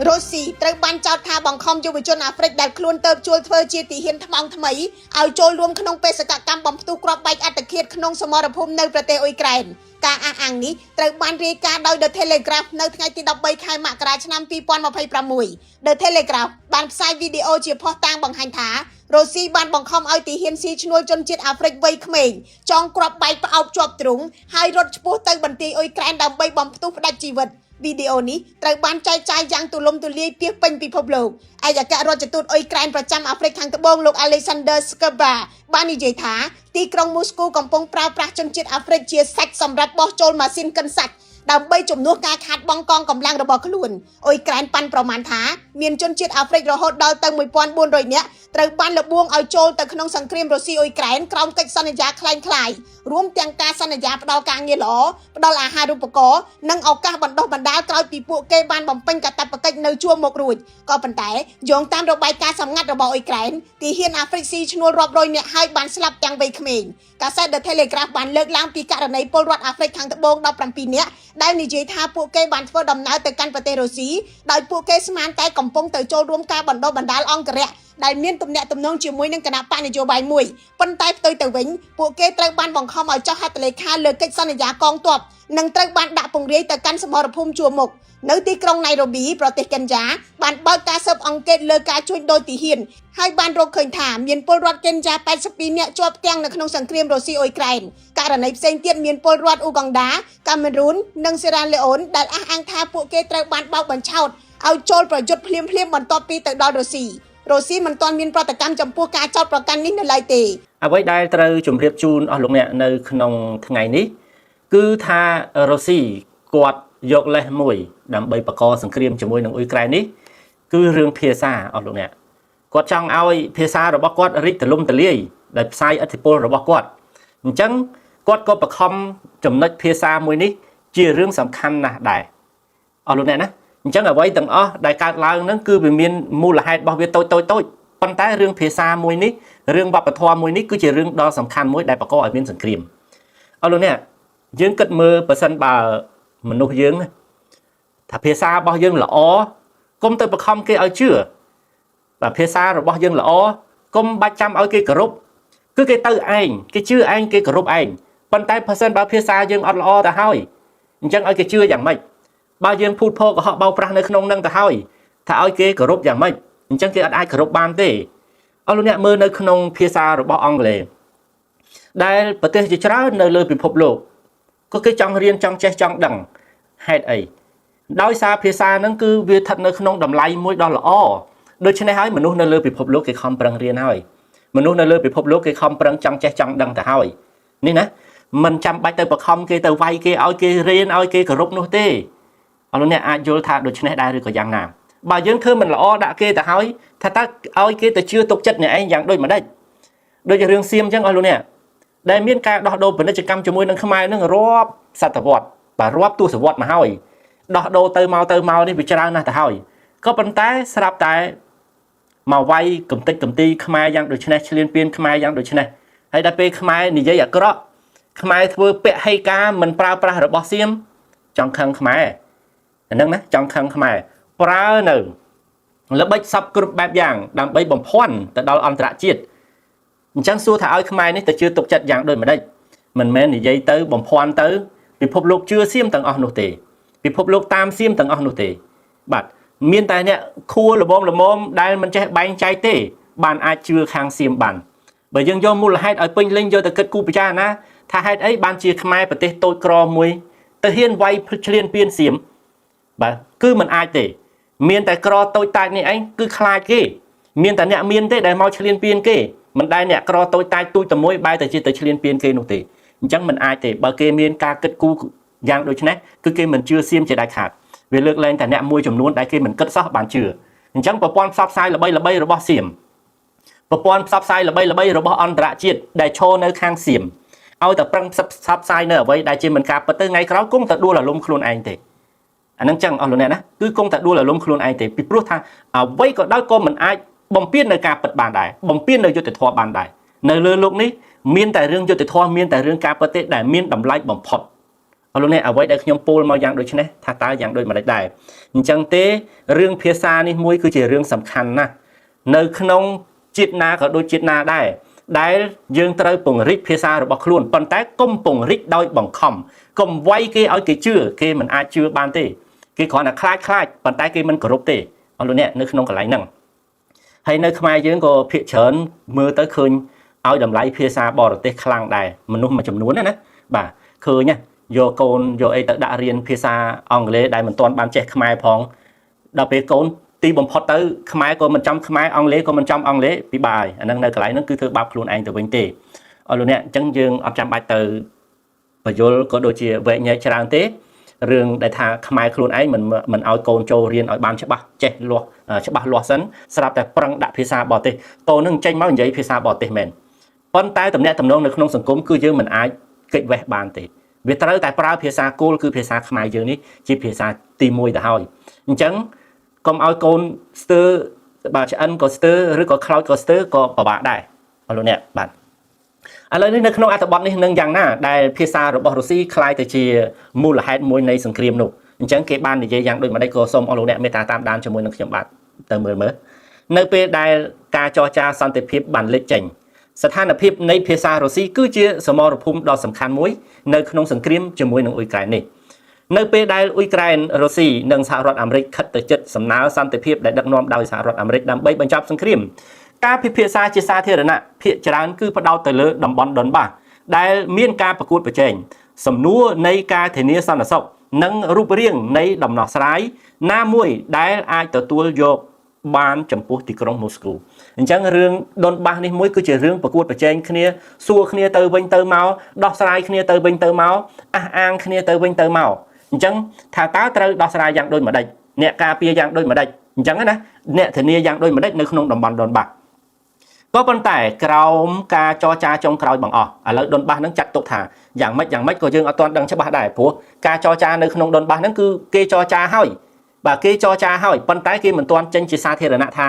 រ៉ូស៊ីត្រូវបានចោទថាបង្ខំយុវជនអាហ្វ្រិកដែលខ្លួនទៅជួលធ្វើជាទាហានថ្មងថ្មីឲ្យចូលរួមក្នុងបេសកកម្មបំផ្ទុះគ្រាប់បែកអត្តឃាតក្នុងសមរភូមិនៅប្រទេសអ៊ុយក្រែនការអះអាងនេះត្រូវបានរាយការណ៍ដោយ The Telegraph នៅថ្ងៃទី13ខែមករាឆ្នាំ2026 The Telegraph បានផ្សាយវីដេអូជាភស្តុតាងបង្ហាញថារ៉ូស៊ីបានបង្ខំឲ្យទាហានស៊ីឈ្នួលជនជាតិអាហ្វ្រិកវ័យក្មេងចងគ្រាប់បែកផ្អោបជាប់ទ្រូងហើយរត់ឆ្ពោះទៅបន្ទាយអ៊ុយក្រែនដើម្បីបំផ្ទុះផ្ដាច់ជីវិតវីដេអូនេះត្រូវបានចែកចាយយ៉ាងទូលំទូលាយពាសពេញពិភពលោកឯកអគ្គរដ្ឋទូតអ៊ុយក្រែនប្រចាំអាហ្វ្រិកខាងត្បូងលោក Alexander Skaba បាននិយាយថាទីក្រុងមូស្គូកំពុងប្រើប្រាស់ជនជាតិអាហ្វ្រិកជាសាច់សម្រាប់បោះចូលម៉ាស៊ីនកិនសាច់ដើម្បីជំនួសការខាតបង់កងកម្លាំងរបស់ខ្លួនអ៊ុយក្រែនប៉ាន់ប្រមាណថាមានជនជាតិអាហ្វ្រិករហូតដល់ទៅ1400នាក់ត្រូវបានលបួងឲ្យចូលទៅក្នុងសង្គ្រាមរុស្ស៊ីអ៊ុយក្រែនក្រោមកិច្ចសន្យាคล้ายៗរួមទាំងការសន្យាផ្ដល់ការងារល្អផ្ដល់អាហារូបករណ៍និងឱកាសបណ្ដុះបណ្ដាលក្រោយពីពួកគេបានបំពេញកាតព្វកិច្ចនៅជួរមុខរួចក៏ប៉ុន្តែយោងតាមរបាយការណ៍សម្ងាត់របស់អ៊ុយក្រែនទាហានអាហ្វ្រិកស៊ីឈ្នួលរាប់រយនាក់ហើយបានស្លាប់ទាំងវ័យក្មេងកាសែត The Telegraph បានលើកឡើងពីករណីពលរដ្ឋអាហ្វ្រិកខាងត្បូង17នាក់ដែលនិយាយថាពួកគេបានធ្វើដំណើរទៅកាន់ប្រទេសរុស្ស៊ីដោយពួកគេស្មានតែកំពុងទៅចូលរួមការបណ្ដុះបណ្ដាលអង្គរៈដែលមានទំនាក់ទំនងជាមួយនឹងគណៈបកនយោបាយមួយប៉ុន្តែផ្ទុយទៅវិញពួកគេត្រូវបានបង្ខំឲ្យចុះហត្ថលេខាលើកិច្ចសន្យាកងទ័ពនិងត្រូវបានដាក់ពង្រាយទៅកាន់សមរភូមិជួរមុខនៅទីក្រុងណៃរ៉ូប៊ីប្រទេសកេនយ៉ាបានបើកការស៊ើបអង្កេតលើការជួញដូរទាហានហើយបានរកឃើញថាមានពលរដ្ឋកេនយ៉ា82នាក់ជាប់គាំងនៅក្នុងសង្គ្រាមរុស្ស៊ីអ៊ុយក្រែនករណីផ្សេងទៀតមានពលរដ្ឋអ៊ូហ្គង់ដាកាមេរូននិងសេរ៉ាឡេអូនដែលអះអាងថាពួកគេត្រូវបានបោកបញ្ឆោតឲ្យចូលប្រយុទ្ធភ្លាមៗបន្ទាប់ពីទៅដល់រុស្ស៊ីមិនទាន់មានប្រតិកម្មចំពោះការចោទប្រកាន់នេះនៅឡើយទេអ្វីដែលត្រូវជម្រាបជូនអស់លោកអ្នកនៅក្នុងថ្ងៃនេះគឺថារុស្ស៊ីគាត់យកលេសមួយដើម្បីបង្កសង្គ្រាមជាមួយនឹងអ៊ុយក្រែននេះគឺរឿងភាសាអស់លោកអ្នកគាត់ចង់ឲ្យភាសារបស់គាត់រីកទលំទលាយដោយផ្សាយឥទ្ធិពលរបស់គាត់អញ្ចឹងគាត់ក៏បង្ខំចំណុចភាសាមួយនេះជារឿងសំខាន់ណាស់ដែរអស់លោកអ្នកណាអញ្ចឹងអ្វីទាំងអស់ដែលកើតឡើងហ្នឹងគឺវាមានមូលហេតុរបស់វាតូចប៉ុន្តែរឿងភាសាមួយនេះរឿងវប្បធម៌មួយនេះគឺជារឿងដ៏សំខាន់មួយដែលបង្កឲ្យមានសង្គ្រាមអស់លោកអ្នកយើងគិតមើលប៉ះសិនបើមនុស្សយើងថាភាសារបស់យើងល្អកុំទៅបង្ខំគេឲ្យជឿបើភាសារបស់យើងល្អកុំបាច់ចាំឲ្យគេគោរពគឺគេទៅឯងគេជឿឯងគេគោរពឯងប៉ុន្តែប៉ះសិនបើភាសាយើងអត់ល្អទៅហើយអញ្ចឹងឲ្យគេជឿយ៉ាងម៉េចបើយើងភូតភរកុហកបោកប្រាស់នៅក្នុងនឹងទៅហើយថាឲ្យគេគោរពយ៉ាងម៉េចអញ្ចឹងគេអត់អាចគោរពបានទេអស់លោកអ្នកមើលនៅក្នុងភាសារបស់អង់គ្លេសដែលប្រទេសជាច្រើននៅលើពិភពលោកក៏គេចង់រៀនចង់ចេះចង់ដឹងហេតុអីដោយសារភាសាហ្នឹងគឺវាស្ថិតនៅក្នុងតម្លៃមួយដ៏ល្អដូច្នេះហើយមនុស្សនៅលើពិភពលោកគេខំប្រឹងរៀនហើយមនុស្សនៅលើពិភពលោកគេខំប្រឹងចង់ចេះចង់ដឹងទៅហើយនេះណាមិនចាំបាច់ទៅបង្ខំគេទៅវាយគេឲ្យគេរៀនឲ្យគេគោរពនោះទេអរលោកអ្នកអាចយល់ថាដូច្នេះដែរឬក៏យ៉ាងណាបើយើងធ្វើមិនល្អដាក់គេទៅហើយថាតើឲ្យគេទៅជឿទុកចិត្តអ្នកឯងយ៉ាងដូចម្ដេចដូចរឿងសៀមអញ្ចឹងអស់លោកអ្នកដែលមានការដោះដូរពាណិជ្ជកម្មជាមួយនឹងខ្មែរនឹងរាប់សតវត្សបាទរាប់ទសវត្សមកហើយដោះដូរទៅមកនេះវាច្រើនណាស់ទៅហើយក៏ប៉ុន្តែស្រាប់តែមកវាយកំតិចកំទីខ្មែរយ៉ាងដូចនេះឈ្លានពានខ្មែរយ៉ាងដូចនេះហើយដល់ពេលខ្មែរនិយាយអាក្រក់ខ្មែរធ្វើពហិការមិនប្រើប្រាស់របស់សៀមចង់ខឹងខ្មែរអាហ្នឹងណាចង់ខឹងខ្មែរប្រើនៅល្បិចសពគ្រប់បែបយ៉ាងដើម្បីបំភាន់ទៅដល់អន្តរជាតិអញ្ចឹងសួរថាឲ្យខ្មែរនេះទៅជឿទុកចិត្តយ៉ាងដូចម្ដេចមិនមែននិយាយទៅបំភាន់ទៅពិភពលោកជឿសៀមទាំងអស់នោះទេពិភពលោកតាមសៀមទាំងអស់នោះទេបាទមានតែអ្នកខួរល្មមដែលមិនចេះបែងចែកទេបានអាចជឿខាងសៀមបានបើយើងយកមូលហេតុឲ្យពេញលេញយកទៅគិតគូរពិចារណាថាហេតុអីបានជាខ្មែរប្រទេសតូចក្រមួយទៅហ៊ានវាយឈ្លានពានសៀមបាទគឺមិនអាចទេមានតែក្រតូចតាចនេះឯងគឺខ្លាចគេមានតែអ្នកមានទេដែលមកឈ្លានពានគេមិនដែលអ្នកក្រតូចតាចទូចតែមួយបែរតែជាទៅឈ្លានពានគេនោះទេអញ្ចឹងមិនអាចទេបើគេមានការគិតគូរយ៉ាងដូចនេះគឺគេមិនជឿសៀមជាដាច់ខាតវាលើកលែងតែអ្នកមួយចំនួនដែលគេមិនគិតសោះបានជឿអញ្ចឹងប្រព័ន្ធផ្សព្វផ្សាយល្បីៗរបស់សៀមប្រព័ន្ធផ្សព្វផ្សាយល្បីៗរបស់អន្តរជាតិដែលឈរនៅខាងសៀមឲ្យតែប្រឹងផ្សព្វផ្សាយនៅអ្វីដែលជាមិនការពិតទៅថ្ងៃក្រោយគង់តែដួលរលំខ្លួនឯងទេអាហ្នឹងចឹងអស់លោកអ្នកណាគឺគង់តែដួលរលំខ្លួនឯងទេពីព្រោះថាអ្វីក៏ដោយក៏មិនអាចបំពេញនៅការពិតបានដែរបំពេញនៅយុត្តិធម៌បានដែរនៅលើโลกនេះមានតែរឿងយុត្តិធម៌មានតែរឿងការពិតទេដែលមានតម្លៃបំផុត អរលោកអ្នកអ្វីដែលខ្ញុំពោលមកយ៉ាងដូចនេះថាតើយ៉ាងដូចម្ដេចដែរអញ្ចឹងទេរឿងភាសានេះមួយគឺជារឿងសំខាន់ណាស់នៅក្នុងជាតិណាក៏ដូចជាតិណាដែរដែលយើងត្រូវពង្រីកភាសារបស់ខ្លួនប៉ុន្តែកុំពង្រីកដោយបង្ខំកុំវាយគេឲ្យគេជឿគេមិនអាចជឿបានទេគេគ្រាន់តែខ្លាចប៉ុន្តែគេមិនគោរពទេអរលោកអ្នកនៅក្នុងកន្លែងហ្នឹងហើយនៅខ្មែរយើងក៏ភាគច្រើនមើលទៅឃើញឲ្យតម្លៃភាសាបរទេសខ្លាំងដែរមនុស្សមួយចំនួនណាបាទឃើញណាយកកូនយកអីទៅដាក់រៀនភាសាអង់គ្លេសដែលមិនទាន់បានចេះខ្មែរផងដល់ពេលកូនទីបំផុតទៅខ្មែរក៏មិនចំខ្មែរអង់គ្លេសក៏មិនចំអង់គ្លេសពិបាកអាហ្នឹងនៅកន្លែងហ្នឹងគឺធ្វើបាបខ្លួនឯងទៅវិញទេអរលោកអ្នកអញ្ចឹងយើងអត់ចាំបាច់ទៅបញ្យលក៏ដូចជាវែកញែកច្រើនទេរឿងដែលថាខ្មែរខ្លួនឯងមិនឲ្យកូនចូលរៀនឲ្យបានច្បាស់ចេះលាស់ច្បាស់លាស់សិនស្រាប់តែប្រឹងដាក់ភាសាបរទេសតោះនឹងចេញមកនិយាយភាសាបរទេសមែនប៉ុន្តែតំណែងតំណងនៅក្នុងសង្គមគឺយើងមិនអាចកិច្ចវេះបានទេវាត្រូវតែប្រើភាសាគោលគឺភាសាខ្មែរយើងនេះជាភាសាទី1ទៅហើយអញ្ចឹងកុំឲ្យកូនស្ទើបាទឆ្អិនក៏ស្ទើឬក៏ខ្លោចក៏ស្ទើក៏ពិបាកដែរអរលោកអ្នកបាទឥឡូវនេះនៅក្នុងអត្ថបទនេះនឹងយ៉ាងណាដែលភាសារបស់រុស្ស៊ីคล้ายទៅជាមូលហេតុមួយនៃសង្គ្រាមនោះអញ្ចឹងគេបាននិយាយយ៉ាងដូចម្ដេចក៏សូមអរលោកអ្នកមេត្តាតាមដានជាមួយនឹងខ្ញុំបាទទៅមើលនៅពេលដែលការចរចាសន្តិភាពបានលេចចេញស្ថានភាពនៃភាសារុស្ស៊ីគឺជាសមរភូមិដ៏សំខាន់មួយនៅក្នុងសង្គ្រាមជាមួយនឹងអ៊ុយក្រែននេះនៅពេលដែលអ៊ុយក្រែនរុស្ស៊ីនិងសហរដ្ឋអាមេរិកខិតទៅជិតសំណើសន្តិភាពដែលដឹកនាំដោយសហរដ្ឋអាមេរិកដើម្បីបញ្ចប់សង្គ្រាមការពិភាក្សាជាសាធារណៈភាគច្រើនគឺផ្ដោតទៅលើតំបន់ដុនបាសដែលមានការប្រកួតប្រជែងសំណួរនៃការធានាសន្តិសុខនិងរូបរាងនៃដំណោះស្រាយណាមួយដែលអាចទទួលយកបានចំពោះទីក្រុងម៉ូស្គូអញ្ចឹងរឿងដុនបាសនេះមួយគឺជារឿងប្រកួតប្រជែងគ្នាសួរគ្នាទៅវិញទៅមកដោះស្រាយគ្នាទៅវិញទៅមកអះអាងគ្នាទៅវិញទៅមកអញ្ចឹងថាតើត្រូវដោះស្រាយយ៉ាងដូចម្ដេចអ្នកការពារយ៉ាងដូចម្ដេចអញ្ចឹងណាអ្នកធានាយ៉ាងដូចម្ដេចនៅក្នុងតំបន់ដុនបាសក៏ប៉ុន្តែក្រោមការចរចាចុងក្រោយបងអស់ឥឡូវដុនបាសហ្នឹងចាត់ទុកថាយ៉ាងម៉េចក៏យើងអត់ទាន់ដឹងច្បាស់ដែរព្រោះការចរចានៅក្នុងដុនបាសហ្នឹងគឺគេចរចាហើយបាទគេចរចាហើយប៉ុន្តែគេមិនទាន់ចេញជាសាធារណៈថា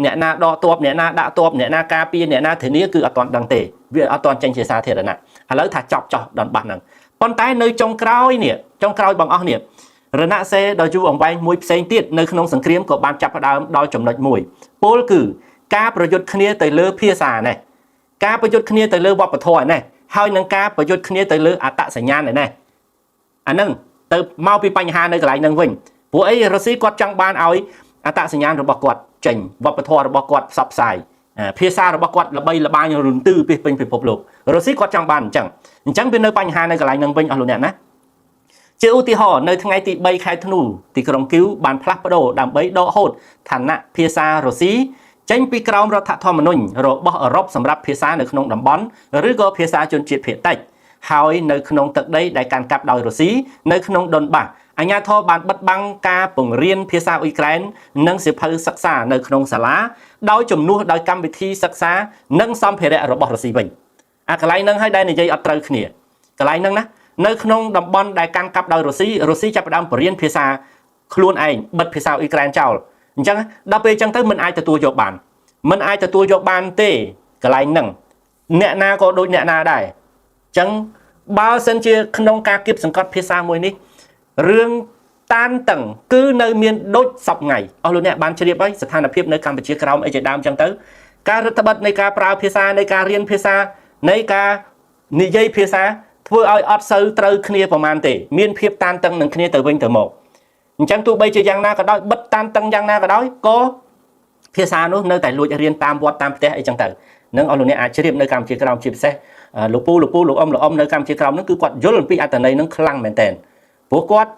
អ្នកណាដកទ័ពអ្នកណាដាក់ទ័ពអ្នកណាការពារអ្នកណាធានាគឺអត់ទាន់ដឹងទេវាអត់ទាន់ចេញជាសាធារណៈឥឡូវថាចប់ចោះដុនបាសហ្នឹងប៉ុន្តែនៅចុងក្រោយបងអស់នេះរណសេរដ៏យូរអង្វែងមួយផ្សេងទៀតនៅក្នុងសង្គ្រាមក៏បានចាប់ផ្ដើមដល់ចំណុចមួយពោលគឺការប្រយុទ្ធគ្នាទៅលើភាសានេះការប្រយុទ្ធគ្នាទៅលើវប្បធម៌នេះហើយនឹងការប្រយុទ្ធគ្នាទៅលើអត្តសញ្ញាណនេះអាហ្នឹងទៅមកពីបញ្ហានៅកន្លែងហ្នឹងវិញព្រោះអីរុស្ស៊ីគាត់ចង់បានឲ្យអត្តសញ្ញាណរបស់គាត់ចេញវប្បធម៌របស់គាត់ផ្សព្វផ្សាយភាសារបស់គាត់ល្បីល្បាញរន្ទឺពីពេញពិភពលោករុស្ស៊ីគាត់ចង់បានអញ្ចឹងវានៅបញ្ហានៅកន្លែងហ្នឹងវិញអស់លោកអ្នកណាជាឧទាហរណ៍នៅថ្ងៃទី3ខែធ្នូទីក្រុងគីវបានផ្លាស់ប្ដូរដើម្បីដកហូតឋានៈភាសារុស្ស៊ីចេញពីក្រោមរដ្ឋធម្មនុញ្ញរបស់អឺរ៉ុបសម្រាប់ភាសានៅក្នុងតំបន់ឬក៏ភាសាជនជាតិភាគតិចហើយនៅក្នុងទឹកដីដែលកាន់កាប់ដោយរុស្ស៊ីនៅក្នុងដុនបាសអាជ្ញាធរបានបិទបាំងការបង្រៀនភាសាអ៊ុយក្រែននិងសៀវភៅសិក្សានៅក្នុងសាលាដោយជំនួសដោយកម្មវិធីសិក្សានិងសម្ភារៈរបស់រុស្ស៊ីវិញអាកន្លែងហ្នឹងហើយដែលនិយាយអត់ត្រូវគ្នាកន្លែងហ្នឹងណានៅក្នុងតំបន់ដែលកាន់កាប់ដោយរុស្ស៊ីចាប់ផ្ដើមបរៀនភាសាខ្លួនឯងបិទភាសាអ៊ុយក្រែនចោលអញ្ចឹងដល់ពេលអញ្ចឹងទៅមិនអាចទទួលយកបានទេកន្លែងហ្នឹងអ្នកណាក៏ដូចអ្នកណាដែរអញ្ចឹងបើសិនជាក្នុងការគៀបសង្កត់ភាសាមួយនេះរឿងតានតឹងគឺនៅមានដូចសពថ្ងៃអស់លោកអ្នកបានជ្រាបហើយស្ថានភាពនៅកម្ពុជាក្រោមអីជាដើមអញ្ចឹងទៅការរដ្ឋបတ်នៃការប្រើភាសានៃការរៀនភាសានៃការនិយាយភាសាធ្វើឲ្យអត់សូវត្រូវគ្នាប្រហែលទេមានភាពតានតឹងនឹងគ្នាទៅវិញទៅមកអញ្ចឹងទោះបីជាយ៉ាងណាក៏ដោយបិទតានតឹងយ៉ាងណាក៏ដោយក៏ភាសានោះនៅតែលួចរៀនតាមវត្តតាមផ្ទះអីចឹងទៅនឹងអស់លោកអ្នកអាចជ្រាបនៅកម្ពុជាក្រោមជាពិសេសលោកពូលោកអ៊ំនៅកម្ពុជាក្រោមនោះគឺគាត់យល់អំពីអត្ថន័យនឹងខ្លាំងមែនតើព្រោះគាត់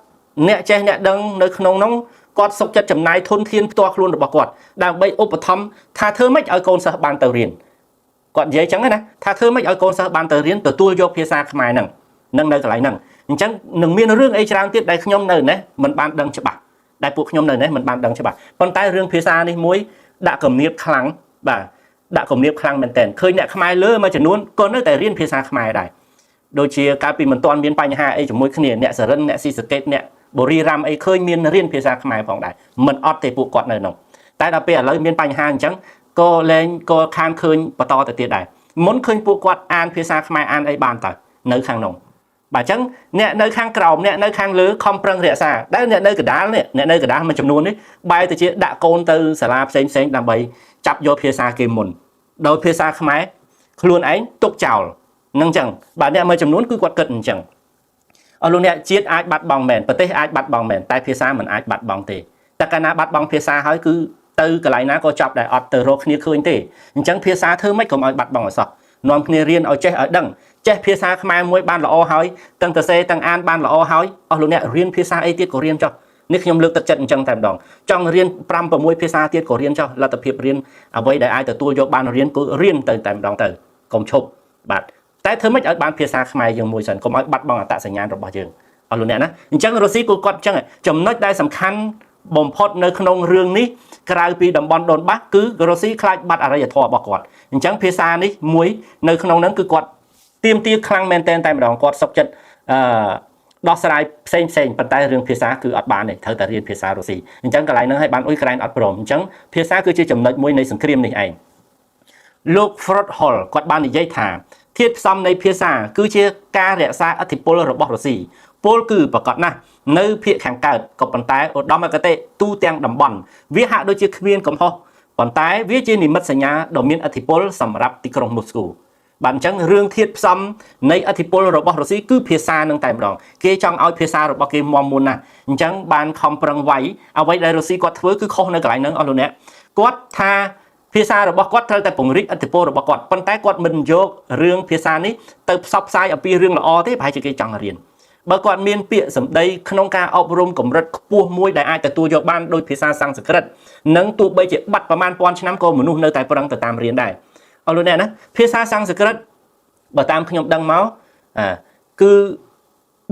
អ្នកចេះអ្នកដឹងនៅក្នុងនោះគាត់សុខចិត្តចំណាយធនធានផ្ទាល់ខ្លួនរបស់គាត់ដើម្បីឧបត្ថម្ភថាធ្វើម៉េចឲ្យកូនសិស្សបានទៅរៀនគាត់និយាយចឹងណាថាធ្វើម៉េចឲ្យកូនសិស្សបានទៅរៀនទទួលយកភាសាខ្មែរហ្នឹងនៅកន្លែងហ្នឹងអញ្ចឹងនឹងមានរឿងអីច្រើនទៀតដែលខ្ញុំនៅនេះមិនបានដឹងច្បាស់ដែលពួកខ្ញុំនៅនេះមិនបានដឹងច្បាស់ប៉ុន្តែរឿងភាសានេះមួយដាក់គំនាបខ្លាំងបាទដាក់គំនាបខ្លាំងមែនតើឃើញអ្នកខ្មែរលើមួយចំនួនក៏នៅតែរៀនភាសាខ្មែរដែរដូចជាកាលពីមិនទាន់មានបញ្ហាអីជាមួយគ្នាអ្នកសរិនអ្នកស៊ីសកេតអ្នកបុរីរ៉ាំអីឃើញមានរៀនភាសាខ្មែរផងដែរមិនអត់ទេពួកគាត់នៅនោះតែដល់ពេលឥឡូវមានបញ្ហាអញ្ចឹងក៏ខានឃើញបន្តទៅទៀតដែរមុនឃើញពួកគាត់អានភាសាខ្មែរអានអីបានតើនៅខាងនោះ bà chẳng nè nơi khang cầu nè nơi khang lứa không prăng rẻ xa đã nè nơi cái đá mình chấm luôn đấy bay từ chia đã côn từ xà lạp xén làm bậy chập vô phía xa kia mồn đôi phía xa khmái luôn ấy tục chào nâng chẳng bà nè mới chấm luôn cứ quạt cận chẳng ở luôn nè chiết ai bắt bong mền bật ai bắt bong mền tại phía xa mình ai bắt bong tề ta cái nào bắt bong phía xa hỏi cứ từ cái lại ná có chọc đại ọt từ rô khnia khơi tề chẳng phía xa thưa mấy cũng ai bắt bong ở sọ nón khnia riêng ở chết ở đằng chết phía xa khmái môi ban là o hỏi tăng tờ xe tăng an ban là o hỏi ở luôn nè riêng phía xa ấy tiết của riêng cho nếu nhom lực tật trận chẳng thèm đòn trong riêng pram và môi phía xa tiết của riêng cho là tập hiệp riêng à với đại ai từ tua vô ban riêng cứ riêng từ thèm đòn từ công chụp bạn tại thứ mấy ở ban phía xa khmái dừng môi sần cũng ai bắt bong ở tại sảnh nhàn rồi bao giờ ở luôn nè na chẳng Russia cô còn chẳng chấm nói đây sầm khăn bom phốt nơi khung rương ní cái pi đầm bòn đồn bắc cứ Russia khai bắt ở đây thọ bọc quạt chẳng phía xa ní muối nơi khungนั้น cứ quạt tiêm tia khăng men tên tại mà đòn quạt sọc chật đo sai sen bàn tay rương phía xa cứ ở bàn này thở tại riêng phía xa Russia chẳng cái lại nữa hay bạn Ukraine ở brom chẳng phía xa cứ chỉ chấm nói muối này sừng cream này anhลูกฟรอดฮอลกอดบ้านในใจถามเทียบซ้ำในเพียซาคือเชื่อการเรียกซาอธิปโลระบบรัสเซียโปลคือประกอบนะในเพียแข่งกันกับปันท้ายอดดอมกระเตะตู้เตียงดำบอลวิหารโดยเชื่อเวียนกับเขาปันท้ายวิจินิมัตสัญญาดอมินอธิปโลสำหรับติกรงมอสโกบันจังเรื่องเทียบซ้ำในอธิปโลระบบรัสเซียคือเพียซาหนึ่งแต่ดองเกจังเอาเพียซาระบบเกมมอมมุนนะจังบานคอมปรังไว้เอาไว้ในรัสเซียกอดเฟื่อคือเขาในกลายนั้นเอาเลยเนี่ยกอดทาភាសារបស់គាត់ត្រូវតែពង្រីកអធិពលរបស់គាត់ប៉ុន្តែគាត់មិនយករឿងភាសានេះទៅផ្សព្វផ្សាយអំពីរឿងល្អទេប្រហែលជាគេចង់រៀនបើគាត់មានពាក្យសម្ដីក្នុងការអប់រំកម្រិតខ្ពស់មួយដែលអាចទទួលយកបានដោយភាសាសំស្ក្រឹតនិងទោះបីជាបាត់ប្រមាណពាន់ឆ្នាំក៏មនុស្សនៅតែប្រឹងទៅតាមរៀនដែរអរលោកអ្នកណាភាសាសំស្ក្រឹតបើតាមខ្ញុំដឹងមកគឺ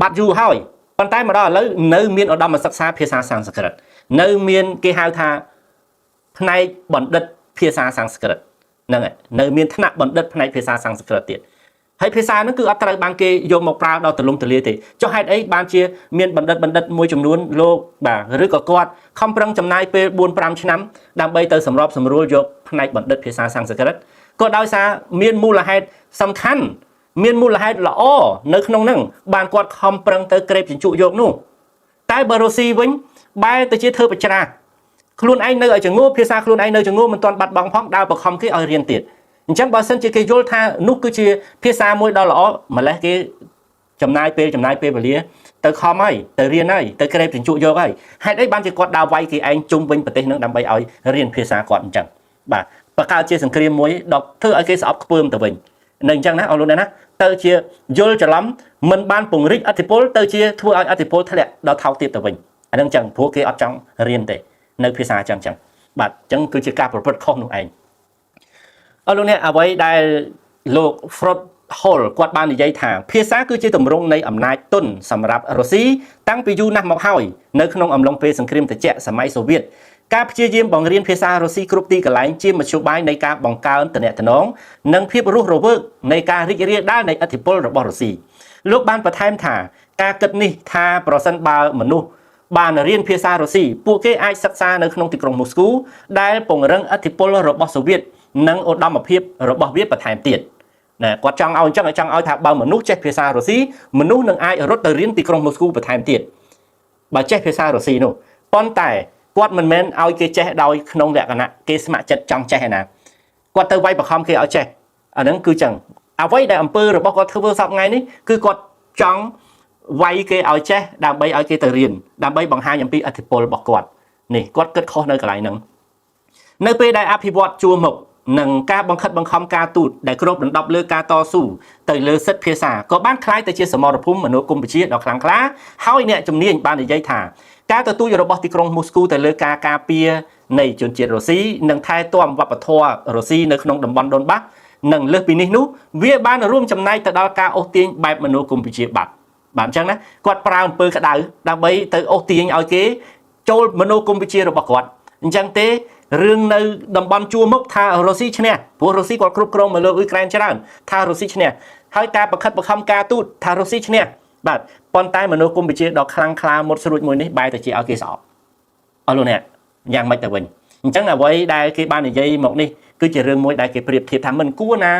បាត់យូរហើយប៉ុន្តែមកដល់ឥឡូវនៅមានឧត្តមសិក្សាភាសាសំស្ក្រឹតនៅមានគេហៅថាផ្នែកបណ្ឌិតភាសាសំស្ក្រឹតហ្នឹងហើយនៅមានថ្នាក់បណ្ឌិតផ្នែកភាសាសំស្ក្រឹតទៀតហើយភាសាហ្នឹងគឺអត់ត្រូវបានគេយកមកប្រើដល់ទលំទលាទេចុះហេតុអីបានជាមានបណ្ឌិតមួយចំនួនលោកបាទឬក៏គាត់ខំប្រឹងចំណាយពេល 4-5 ឆ្នាំដើម្បីទៅសម្របសម្រួលយកផ្នែកបណ្ឌិតភាសាសំស្ក្រឹតក៏ដោយសារមានមូលហេតុសំខាន់មានមូលហេតុល្អនៅក្នុងហ្នឹងបានគាត់ខំប្រឹងទៅក្រេបជញ្ជក់យកនោះតែបើរុស្ស៊ីវិញបែរទៅជាធ្វើបច្រាខ្លួនឯងនៅឲ្យចងោភាសាខ្លួនឯងនៅចងោមិនទាន់បាត់បង់ផងដើរបខំគេឲ្យរៀនទៀតអញ្ចឹងបើសិនជាគេយល់ថានោះគឺជាភាសាមួយដ៏ល្អម្លេះគេចំណាយពេលវេលាទៅខំហើយទៅរៀនហើយទៅក្រេបជញ្ជក់យកហើយហេតុអីបានជាគាត់ដើរវាយគេឯងជុំវិញប្រទេសនឹងដើម្បីឲ្យរៀនភាសាគាត់អញ្ចឹងបាទបង្កើតជាសង្គ្រាមមួយដល់ធ្វើឲ្យគេស្អប់ខ្ពើមទៅវិញនៅអញ្ចឹងណាអរលោកណាទៅជាយល់ច្រឡំមិនបានពង្រីកអធិពលទៅជាធ្វើឲ្យអធិពលធ្លាក់ដល់ថោកទៀតទៅវិញអានឹងអញ្ចឹងព្រោះគេអត់ចង់រៀនទេនៅភាសាអញ្ចឹងបាទអញ្ចឹងគឺជាការប្រព្រឹត្តខុសនោះឯងអរលោកអ្នកអ្វីដែលលោក Frod Hall គាត់បាននិយាយថាភាសាគឺជាទម្រង់នៃអំណាចទុនសម្រាប់រុស្ស៊ីតាំងពីយូរណាស់មកហើយនៅក្នុងអំឡុងពេលសង្គ្រាមត្រជាក់សម័យសូវៀតការព្យាយាមបង្រៀនភាសារុស្ស៊ីគ្រប់ទីកន្លែងជាមធ្យោបាយនៃការបង្កើនទំនាក់ទំនងនិងភាពរស់រវើកនៃការរីករាលដាលនៃឥទ្ធិពលរបស់រុស្ស៊ីលោកបានបន្ថែមថាការគិតនេះថាប្រសិនបើមនុស្សបានរៀនភាសារុស្ស៊ីពួកគេអាចសិក្សានៅក្នុងទីក្រុងមូស្គូដែលពង្រឹងឥទ្ធិពលរបស់សូវៀតនិងឧត្តមភាពរបស់វាបន្ថែមទៀតណាគាត់ចង់ឲ្យអញ្ចឹងចង់ឲ្យថាបើមនុស្សចេះភាសារុស្ស៊ីមនុស្សនឹងអាចរត់ទៅរៀនទីក្រុងមូស្គូបន្ថែមទៀតបើចេះភាសារុស្ស៊ីនោះប៉ុន្តែគាត់មិនមែនឲ្យគេចេះដោយក្នុងលក្ខណៈគេស្ម័គ្រចិត្តចង់ចេះឯណាគាត់ទៅវាយបង្ខំគេឲ្យចេះអាហ្នឹងគឺចឹងអ្វីដែលអំពើរបស់គាត់ធ្វើសប្តាហ៍ថ្ងៃនេះគឺគាត់ចង់វាយគេឲ្យចេះដើម្បីឲ្យគេទៅរៀនដើម្បីបង្ហាញអំពីឥទ្ធិពលរបស់គាត់នេះគាត់គិតខុសនៅកន្លែងហ្នឹងនៅពេលដែលអភិវឌ្ឍជួរមុខនឹងការបង្ខិតបង្ខំការទូតដែលគ្របដណ្ដប់លើការតស៊ូទៅលើសិទ្ធិភាសាក៏បានคล้ายទៅជាសមរភូមិមនោគមវិជ្ជាដ៏ខ្លាំងក្លាហើយអ្នកជំនាញបាននិយាយថាការទទូចរបស់ទីក្រុងមូស្គូទៅលើការការពារនៃជនជាតិរុស្ស៊ីនិងថែទាំវប្បធម៌រុស្ស៊ីនៅក្នុងតំបន់ដូនបាសនិងលើសពីនេះនោះវាបានរួមចំណែកទៅដល់ការអូសទាញបែបមនោគមវិជ្ជាបាទអញ្ចឹងណាគាត់ប្រើអំពើក្តៅដើម្បីទៅអូសទាញឲ្យគេចូលមនោគមវិជ្ជារបស់គាត់អញ្ចឹងទេរឿងនៅតំបន់ជួរមុខថារុស្ស៊ីឈ្នះព្រោះរុស្ស៊ីគាត់គ្រប់គ្រងមកលើអ៊ុយក្រែនច្រើនថារុស្ស៊ីឈ្នះហើយការបង្ខិតបង្ខំការទូតថារុស្ស៊ីឈ្នះបាទប៉ុន្តែមនោគមវិជ្ជាដ៏ខ្លាំងក្លាមុតស្រួចមួយនេះបែរទៅជាឲ្យគេស្អប់អរលោកអ្នកយ៉ាងម៉េចទៅវិញអញ្ចឹងអ្វីដែលគេបាននិយាយមកនេះគឺជារឿងមួយដែលគេប្រៀបធៀបថាមិនគួរណា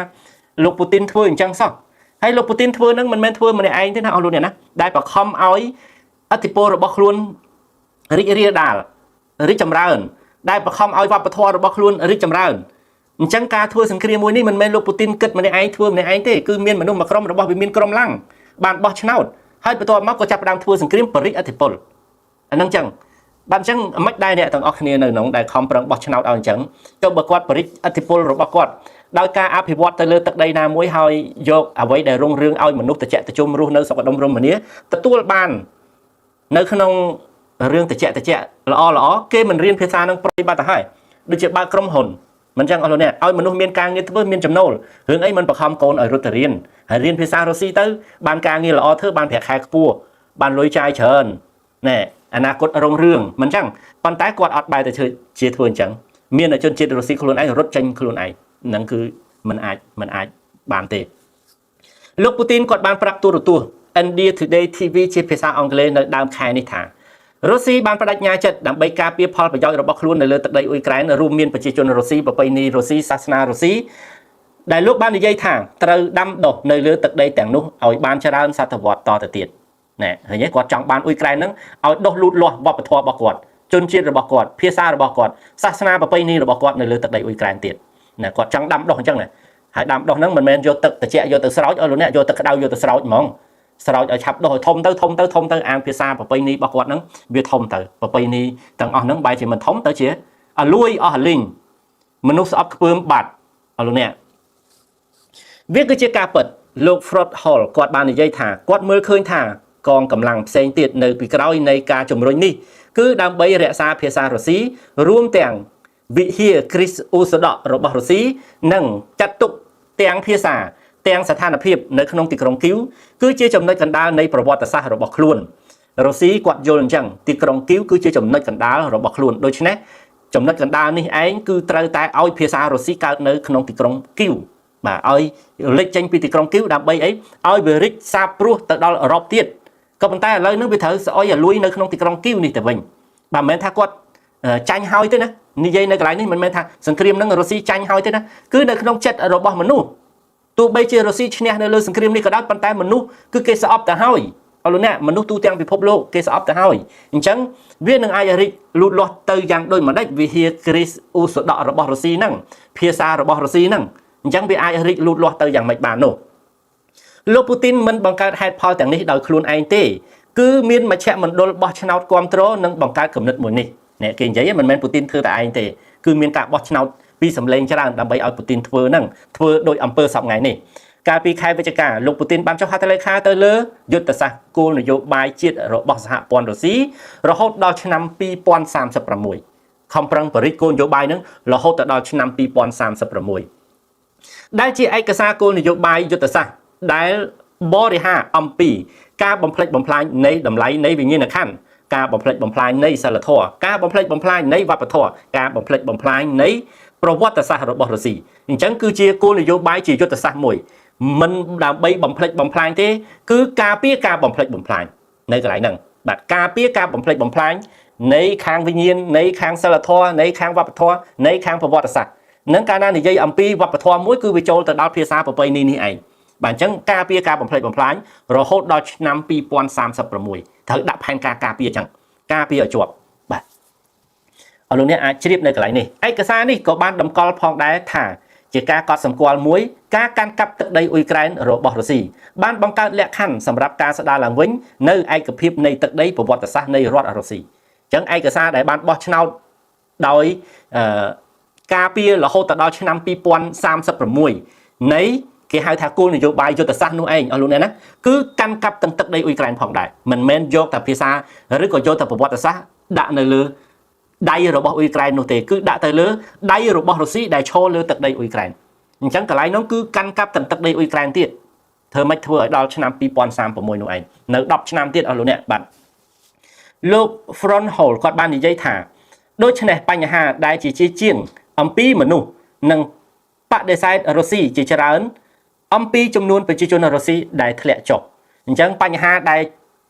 លោកពូទីនធ្វើអញ្ចឹងសោះ ហើយលោកពូទីនធ្វើនឹងមិនមែនធ្វើម្នាក់ឯងទេណាអស់លោកអ្នកណាដែលបខំឲ្យអធិពលរបស់ខ្លួនរីករាលដាលរីកចម្រើនដែលបខំឲ្យវប្បធម៌របស់ខ្លួនរីកចម្រើនអញ្ចឹងការធ្វើសង្គ្រាមមួយនេះមិនមែនលោកពូទីនគិតម្នាក់ឯងធ្វើម្នាក់ឯងទេគឺមានមនុស្សមួយក្រុមរបស់វាមានក្រុមឡើងបានបោះឆ្នោតហើយបន្ទាប់មកក៏ចាប់ផ្ដើមធ្វើសង្គ្រាមបរិយាអធិពលអាហ្នឹងចឹងបាទអញ្ចឹងមិនដែរអ្នកទាំងអស់គ្នានៅក្នុងដែលខំប្រឹងបោះឆ្នោតឲ្យអញ្ចឹងចុះបើគាត់បរិយាអធិពលរបស់គាត់ដោយការអភិវឌ្ឍទៅលើទឹកដីណាមួយហើយយកអ្វីដែលរុងរឿងឲ្យមនុស្សត្រជាក់ត្រជុំរស់នៅសុខដុមរមនាទទួលបាននៅក្នុងរឿងត្រជាក់ល្អគេមិនរៀនភាសានឹងប្រតិបត្តិទៅហើយដូចជាបើកក្រុមហ៊ុនមិនចឹងអស់លោកអ្នកឲ្យមនុស្សមានការងារធ្វើមានចំណូលរឿងអីមិនបង្ខំកូនឲ្យរត់ទៅរៀនហើយរៀនភាសារុស្ស៊ីទៅបានការងារល្អធ្វើបានប្រាក់ខែខ្ពស់បានលុយចាយច្រើនណែអនាគតរុងរឿងមិនចឹងប៉ុន្តែគាត់អត់បែរទៅជាធ្វើអញ្ចឹងមានជនជាតិរុស្ស៊ីខ្លួនឯងរត់ចេញខ្លួនឯងហ្នឹងគឺមិនអាចបានទេលោកពូទីនគាត់បានប្រាប់ទូរទស្សន៍ India Today TV ជាភាសាអង់គ្លេសនៅដើមខែនេះថារុស្ស៊ីបានបដិញ្ញាចិត្តដើម្បីការពារផលប្រយោជន៍របស់ខ្លួននៅលើទឹកដីអ៊ុយក្រែនរួមមានប្រជាជនរុស្ស៊ីប្រពៃណីរុស្ស៊ីសាសនារុស្ស៊ីដែលលោកបាននិយាយថាត្រូវដាំដុះនៅលើទឹកដីទាំងនោះឲ្យបានច្រើនសតវត្សតទៅទៀតណែឃើញទេគាត់ចង់បានអ៊ុយក្រែនហ្នឹងឲ្យដុះលូតលាស់វប្បធម៌របស់គាត់ជនជាតិរបស់គាត់ភាសារបស់គាត់សាសនាប្រពៃណីរបស់គាត់នៅលើទឹកដីអ៊ុយក្រែនទៀតណែគាត់ចង់ដាំដុះអញ្ចឹងណាហើយដាំដុះហ្នឹងមិនមែនយកទឹកត្រជាក់យកទៅស្រោចឲ្យលោកអ្នកយកទឹកក្តៅយកទៅស្រោចហ្មងស្រោចឲ្យឆាប់ដុះឲ្យធំទៅអានភាសាប្រពៃណីរបស់គាត់ហ្នឹងវាធំទៅប្រពៃណីទាំងអស់ហ្នឹងបែរជាមិនធំទៅជាអលួយអស់លីងមនុស្សស្អប់ខ្ពើមបាត់អស់លោកអ្នកវាគឺជាការពិតលោក Frost Hall គាត់បាននិយាយថាគាត់មើលឃើញថាកងកម្លាំងផ្សេងទៀតនៅពីក្រោយនៃការជំរុញនេះគឺដើម្បីរក្សាភាសារុស្ស៊ីរួមទាំងវិហារគ្រីស្ទអូសដករបស់រុស្ស៊ីនិងចាត់ទុកទាំងភាសាទាំងស្ថានភាពនៅក្នុងទីក្រុងគីវគឺជាចំណុចកណ្ដាលនៃប្រវត្តិសាស្ត្ររបស់ខ្លួនរុស្ស៊ីគាត់យល់អញ្ចឹងទីក្រុងគីវគឺជាចំណុចកណ្ដាលរបស់ខ្លួនដូច្នេះចំណុចកណ្ដាលនេះឯងគឺត្រូវតែឲ្យភាសារុស្ស៊ីកើតនៅក្នុងទីក្រុងគីវបាទឲ្យលេចចេញពីទីក្រុងគីវដើម្បីអីឲ្យវារីកសាបព្រោះទៅដល់អឺរ៉ុបទៀតក៏ប៉ុន្តែឥឡូវនេះវាត្រូវស្អុយឲ្យលួយនៅក្នុងទីក្រុងគីវនេះទៅវិញបាទមិនមែនថាគាត់ចាញ់ហើយទេណានិយាយនៅកន្លែងនេះមិនមែនថាសង្គ្រាមនឹងរុស្ស៊ីចាញ់ហើយទេណាគឺនៅក្នុងចិត្តរបស់មនុស្សទោះបីជារុស្ស៊ីឈ្នះនៅលើសង្គ្រាមនេះក៏ដោយប៉ុន្តែមនុស្សគឺគេស្អប់ទៅហើយអស់លោកអ្នកមនុស្សទូទាំងពិភពលោកគេស្អប់ទៅហើយអញ្ចឹងវានឹងអាចរីកលូតលាស់ទៅយ៉ាងដូចម្ដេចវិហារគ្រីស្ទអូសដករបស់រុស្ស៊ីហ្នឹងភាសារបស់រុស្ស៊ីហ្នឹងអញ្ចឹងវាអាចរីកលូតលាស់ទៅយ៉ាងម៉េចបាននោះលោកពូទីនមិនបង្កើតហេតុផលទាំងនេះដោយខ្លួនឯងទេគឺមានមជ្ឈមណ្ឌលបោះឆ្នោតគាំទ្រនិងបង្កើតគំនិតមួយនេះអ្នកគេនិយាយមិនមែនពូទីនធ្វើតែឯងទេគឺមានការបោះឆ្នោតពីសម្លេងច្រើនដើម្បីឲ្យពូទីនធ្វើដោយអំពើសពថ្ងៃនេះកាលពីខែវិច្ឆិកាលោកពូទីនបានចុះហត្ថលេខាទៅលើយុទ្ធសាស្ត្រគោលនយោបាយជាតិរបស់សហព័ន្ធរុស្ស៊ីរហូតដល់ឆ្នាំ2036ខំប្រឹងបរិយាគោលនយោបាយនឹងរហូតដល់ឆ្នាំ2036ដែលជាឯកសារគោលនយោបាយយុទ្ធសាស្ត្រដែលបរិហារអំពីការបំផ្លិចបំផ្លាញនៃតម្លៃនៃវិញ្ញាណក្ខន្ធការបំផ្លិចបំផ្លាញនៃសិលធម៌ការបំផ្លិចបំផ្លាញនៃវប្បធម៌ការបំផ្លិចបំផ្លាញនៃប្រវត្តិសាស្ត្ររបស់រុស្ស៊ីអញ្ចឹងគឺជាគោលនយោបាយជាយុទ្ធសាស្ត្រមួយមិនដើម្បីបំផ្លិចបំផ្លាញទេគឺការពារការបំផ្លិចបំផ្លាញនៅកន្លែងហ្នឹងបាទការពារការបំផ្លិចបំផ្លាញនៃខាងវិញ្ញាណនៃខាងសិលធម៌នៃខាងវប្បធម៌នៃខាងប្រវត្តិសាស្ត្រនឹងកាលណានិយាយអំពីវប្បធម៌មួយគឺវាចូលទៅដល់ភាសាប្រពៃណីនេះឯងបាទអញ្ចឹងការពារការបំផ្លិចបំផ្លាញរហូតដល់ឆ្នាំ2036ត្រូវដាក់ផែនការការពារអញ្ចឹងការពារឲ្យជាប់បាទអរលោកអ្នកអាចជ្រាបនៅកន្លែងនេះឯកសារនេះក៏បានតម្កល់ផងដែរថាជាការកត់សម្គាល់មួយការកាន់កាប់ទឹកដីអ៊ុយក្រែនរបស់រុស្ស៊ីបានបង្កើតលក្ខខណ្ឌសម្រាប់ការស្ដារឡើងវិញនៅឯកភាពនៃទឹកដីប្រវត្តិសាស្ត្រនៃរដ្ឋរុស្ស៊ីអញ្ចឹងឯកសារដែលបានបោះឆ្នោតដោយការពាររហូតដល់ឆ្នាំ2036នៃគេហៅថាគោលនយោបាយយុទ្ធសាស្ត្រនោះឯងអស់លោកអ្នកណាគឺកាន់កាប់ទាំងទឹកដីអ៊ុយក្រែនផងដែរមិនមែនយកតែភាសាឬក៏យកតែប្រវត្តិសាស្ត្រដាក់នៅលើដៃរបស់អ៊ុយក្រែននោះទេគឺដាក់ទៅលើដៃរបស់រុស្ស៊ីដែលឈរលើទឹកដីអ៊ុយក្រែនអញ្ចឹងកន្លែងនោះគឺកាន់កាប់ទាំងទឹកដីអ៊ុយក្រែនទៀតធ្វើម៉េចធ្វើឲ្យដល់ឆ្នាំ2036នោះឯងនៅ10ឆ្នាំទៀតអស់លោកអ្នកបាទលោក Front Hall គាត់បាននិយាយថាដូច្នេះបញ្ហាដែលជាជាងអំពីមនុស្សនិងបដិសេធរុស្ស៊ីជាច្រើនអំពីចំនួនប្រជាជនរុស្ស៊ីដែលធ្លាក់ចុះអញ្ចឹងបញ្ហាដែល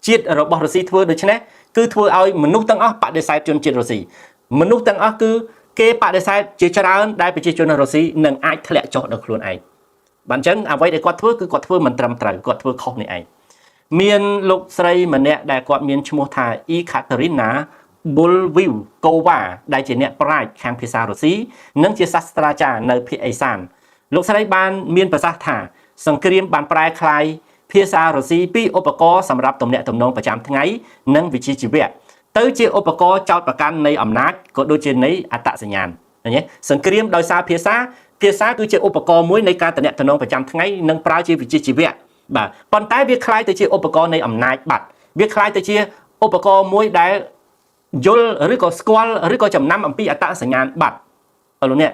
ជាតិរបស់រុស្ស៊ីធ្វើដូច្នេះគឺធ្វើឲ្យមនុស្សទាំងអស់បដិសេធជនជាតិរុស្ស៊ីមនុស្សទាំងអស់គឺគេបដិសេធជាច្រើនដែលប្រជាជនរុស្ស៊ីនឹងអាចធ្លាក់ចុះដល់ខ្លួនឯង bạn chẳng à vậy để quạt thưa cứ quạt thưa mình trầm trời quạt thưa không này ấy miền lục sấy mà nè đại quạt miền chua thà y Katerina Bulvikova đại chỉ nè Pride khang phía xa Russia nâng chia Sastracha nơi phía Asan lục sấy ban miềnภาษาthà សង្គ្រាមបានប្រែក្លាយភាសារុស្ស៊ីពីឧបករណ៍សម្រាប់ទំនាក់ទំនងប្រចាំថ្ងៃនិងវិជ្ជាជីវៈទៅជាឧបករណ៍ចោតប្រកាន់នៃអំណាចក៏ដូចជានៃអត្តសញ្ញាណឃើញទេសង្គ្រាមដោយសារភាសាគឺជាឧបករណ៍មួយនៃការទំនាក់ទំនងប្រចាំថ្ងៃនិងប្រើជាវិជ្ជាជីវៈបាទប៉ុន្តែវាคล้ายទៅជាឧបករណ៍នៃអំណាចបាត់វាคล้ายទៅជាឧបករណ៍មួយដែលយល់ឬក៏ស្គាល់ឬក៏ចំណាំអំពីអត្តសញ្ញាណបាត់អរលោកអ្នក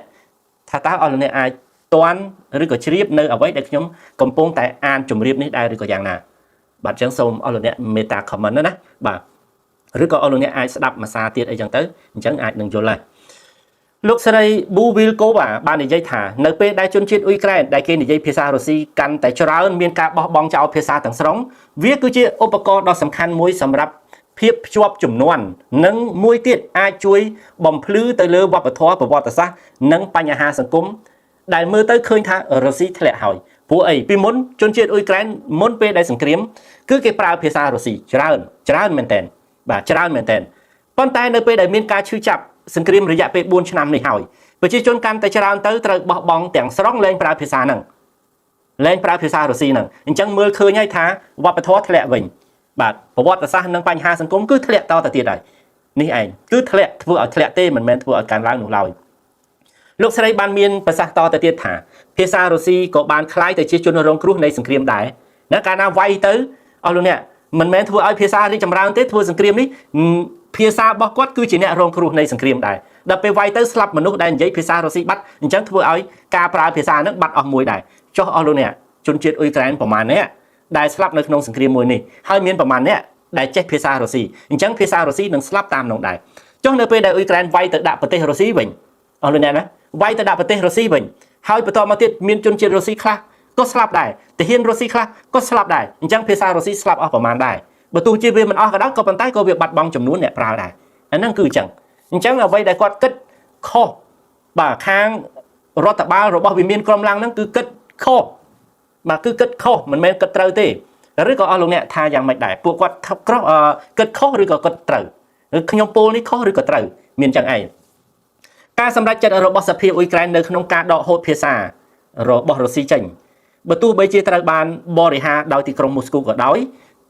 ថាតើអរលោកអ្នកអាចតាន់ឬក៏ជ្រាបនៅអ្វីដែលខ្ញុំកំពុងតែអានជម្រាបនេះដែរឬក៏យ៉ាងណាបាទអញ្ចឹងសូមអរលោកអ្នកមេត្តា comment ណាបាទឬក៏អរលោកអ្នកអាចស្ដាប់ភាសាទៀតអីចឹងទៅអញ្ចឹងអាចនឹងយល់ដែរលោកស្រី Bulvikova បាននិយាយថានៅពេលដែលជនជាតិអ៊ុយក្រែនដែលគេនិយាយភាសារុស្ស៊ីកាន់តែច្រើនមានការបោះបង់ចោលភាសាទាំងស្រុងវាគឺជាឧបករណ៍ដ៏សំខាន់មួយសម្រាប់ភាពភ្ជាប់ជំនាន់និងមួយទៀតអាចជួយបំភ្លឺទៅលើវប្បធម៌ប្រវត្តិសាស្ត្រនិងបញ្ហាសង្គមដែលមើលទៅឃើញថារុស្ស៊ីធ្លាក់ហើយព្រោះអីពីមុនជនជាតិអ៊ុយក្រែនមុនពេលដែលសង្គ្រាមគឺគេប្រើភាសារុស្ស៊ីច្រើនមែនតើបាទច្រើនមែនតើប៉ុន្តែនៅពេលដែលមានការឈឺចាប់សង្គ្រាមរយៈពេល4ឆ្នាំនេះហើយប្រជាជនកាន់តែច្រើនទៅត្រូវបោះបង់ទាំងស្រុងលែងប្រើភាសាហ្នឹងលែងប្រើភាសារុស្ស៊ីហ្នឹងអញ្ចឹងមើលឃើញហើយថាវប្បធម៌ធ្លាក់វិញបាទប្រវត្តិសាស្ត្រនិងបញ្ហាសង្គមគឺធ្លាក់តទៅទៀតហើយនេះឯងគឺធ្លាក់ធ្វើឲ្យធ្លាក់ទេមិនមែនធ្វើឲ្យកើនឡើងនោះឡើយលោកស្រីបានមានប្រសាសន៍តទៅទៀតថាភាសារុស្ស៊ីក៏បានคล้ายទៅជាជនរងគ្រោះនៃសង្គ្រាមដែរណាកាលណាវាយទៅអស់លោកអ្នកមិនមែនធ្វើឲ្យភាសារីកចម្រើនទេធ្វើសង្គ្រាមនេះភាសារបស់គាត់គឺជាអ្នករងគ្រោះនៃសង្គ្រាមដែរដល់ពេលវាយទៅស្លាប់មនុស្សដែលនិយាយភាសារុស្ស៊ីបាត់អញ្ចឹងធ្វើឲ្យការប្រើភាសាហ្នឹងបាត់អស់មួយដែរចុះអស់លោកអ្នកជនជាតិអ៊ុយក្រែនប្រមាណអ្នកដែលស្លាប់នៅក្នុងសង្គ្រាមមួយនេះហើយមានប្រមាណអ្នកដែលចេះភាសារុស្ស៊ីអញ្ចឹងភាសារុស្ស៊ីនឹងស្លាប់តាមនោះដែរចុះនៅពេលដែលអ៊ុយក្រែនវាយទៅដាក់ប្រទេសរុស្ស៊ីវិញអស់លោកអ្នកណាវាយទៅដាក់ប្រទេសរុស្ស៊ីវិញហើយបន្តមកទៀតមានជនជាតិរុស្ស៊ីខ្លះក៏ស្លាប់ដែរទាហានរុស្ស៊ីខ្លះក៏ស្លាប់ដែរអញ្ចឹងភាសារុស្ស៊ីស្លាប់អស់ប្រមាណដែរបើទោះជាវាមិនអស់ក៏ដោយក៏ប៉ុន្តែក៏វាបាត់បង់ចំនួនអ្នកប្រើដែរអាហ្នឹងគឺអញ្ចឹងអ្វីដែលគាត់គិតខុសបាទខាងរដ្ឋបាលរបស់វិមានក្រុមឡើងហ្នឹងគឺគិតខុសបាទគឺគិតខុសមិនមែនគិតត្រូវទេឬក៏អស់លោកអ្នកថាយ៉ាងម៉េចដែរពួកគាត់គិតខុសឬក៏គិតត្រូវខ្ញុំពោលនេះខុសឬក៏ត្រូវមានចឹងឯងការសម្រេចចិត្តរបស់សភាអ៊ុយក្រែននៅក្នុងការដកហូតភាសារបស់រុស្ស៊ីចេញបើទោះបីជាត្រូវបានបរិហារដោយទីក្រុងមូស្គូក៏ដោយ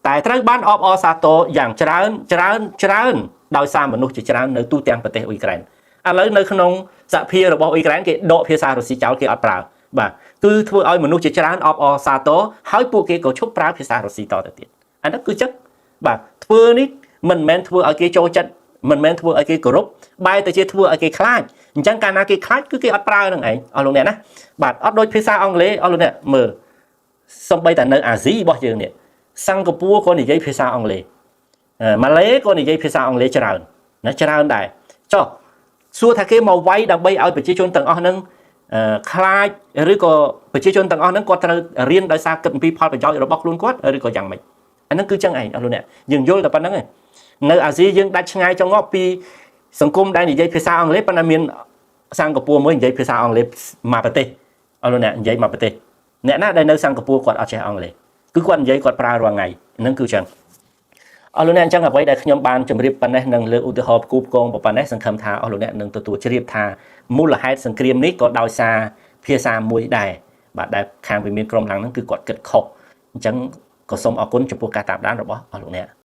តែត្រូវបានអបអរសាទរយ៉ាងច្រើនដោយសារមនុស្សជាច្រើននៅទូទាំងប្រទេសអ៊ុយក្រែនឥឡូវនៅក្នុងសហភាពរបស់អ៊ុយក្រែនគេដកភាសារុស្ស៊ីចោលគេអត់ប្រើបាទគឺធ្វើឲ្យមនុស្សជាច្រើនអបអរសាទរហើយពួកគេក៏ឈប់ប្រើភាសារុស្ស៊ីតទៅទៀតអានោះគឺចឹងបាទធ្វើនេះមិនមែនធ្វើឲ្យគេចូលចិត្តមិនមែនធ្វើឲ្យគេគោរពបែរទៅជាធ្វើឲ្យគេខ្លាចអញ្ចឹងកាលណាគេខ្លាចគឺគេអត់ប្រើនឹងឯងអស់លោកអ្នកណាបាទអត់ដូចភាសាអង់គ្លេសអស់លោកអ្នកមើលសំបីតែនៅអាស៊ីរបស់យើងនេះសិង្ហបុរីក៏និយាយភាសាអង់គ្លេសម៉ាឡេក៏និយាយភាសាអង់គ្លេសច្រើនណាច្រើនដែរចុះសួរថាគេមកវាយដើម្បីឲ្យប្រជាជនទាំងអស់ហ្នឹងខ្លាចឬក៏ប្រជាជនទាំងអស់ហ្នឹងគាត់ត្រូវរៀនដោយសារគិតអំពីផលប្រយោជន៍របស់ខ្លួនគាត់ឬក៏យ៉ាងម៉េចអាហ្នឹងគឺចឹងឯងអស់លោកអ្នកយើងយល់តែប៉ុណ្្នឹងឯងនៅអាស៊ីយើងដាច់ឆ្ងាយចង្អល់ពីសង្គមដែលនិយាយភាសាអង់គ្លេសប៉ុន្តែមានសិង្ហបុរីមួយនិយាយភាសាអង់គ្លេសមកប្រទេសអស់លោកអ្នកនិយាយមកប្រទេសអ្នកណាដែលនៅសិង្ហបុរីគាត់អត់ចេះអង់គ្លេសគឺគាត់និយាយគាត់ប្រើរាល់ថ្ងៃហ្នឹងគឺចឹងអស់លោកអ្នកអញ្ចឹងអ្វីដែលខ្ញុំបានជម្រាបប៉ុណ្ណេះនឹងលើឧទាហរណ៍គូផ្គងប៉ុណ្ណេះសង្ឃឹមថាអស់លោកអ្នកនឹងទទួលជ្រាបថាមូលហេតុសង្គ្រាមនេះក៏ដោយសារភាសាមួយដែរបាទដែលខាងវិមានក្រុមឡើងហ្នឹងគឺគាត់គិតខុសអញ្ចឹងក៏សូមអរគុណចំពោះការតាមដានរបស់អស់លោកអ្នក